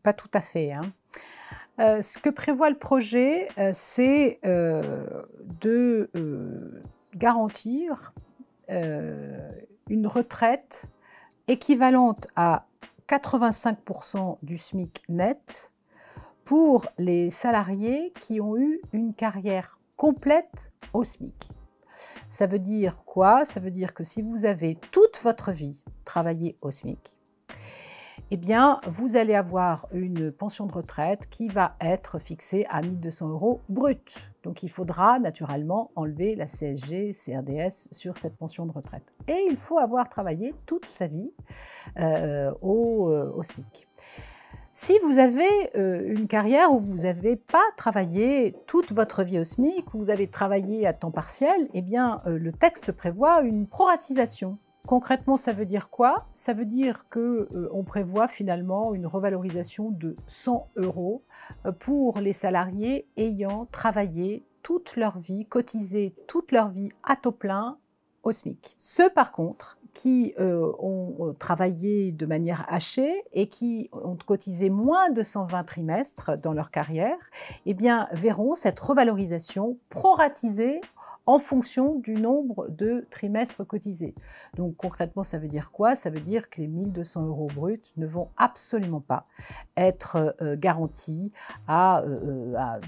pas tout à fait, hein. Ce que prévoit le projet, c'est, de, garantir, heu, une retraite équivalente à 85 du SMIC net pour les salariés qui ont eu une carrière complète au SMIC. Ça veut dire quoi? Ça veut dire que si vous avez toute votre vie travaillé au SMIC, eh bien, vous allez avoir une pension de retraite qui va être fixée à 1 200 € brut. Donc il faudra naturellement enlever la CSG, CRDS sur cette pension de retraite. Et il faut avoir travaillé toute sa vie, au SMIC. Si vous avez, une carrière où vous n'avez pas travaillé toute votre vie au SMIC, où vous avez travaillé à temps partiel, eh bien, le texte prévoit une proratisation. Concrètement, ça veut dire quoi? Ça veut dire que, on prévoit finalement une revalorisation de 100 €, pour les salariés ayant travaillé toute leur vie, cotisé toute leur vie à taux plein au SMIC. Ceux par contre qui, ont, travaillé de manière hachée et qui ont cotisé moins de 120 trimestres dans leur carrière, eh bien, verront cette revalorisation proratisée en fonction du nombre de trimestres cotisés. Donc concrètement, ça veut dire quoi? Ça veut dire que les 1 200 € bruts ne vont absolument pas être, garantis à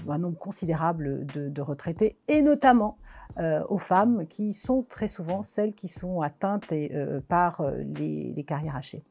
un nombre considérable de retraités et notamment, aux femmes qui sont très souvent celles qui sont atteintes par, les carrières hachées.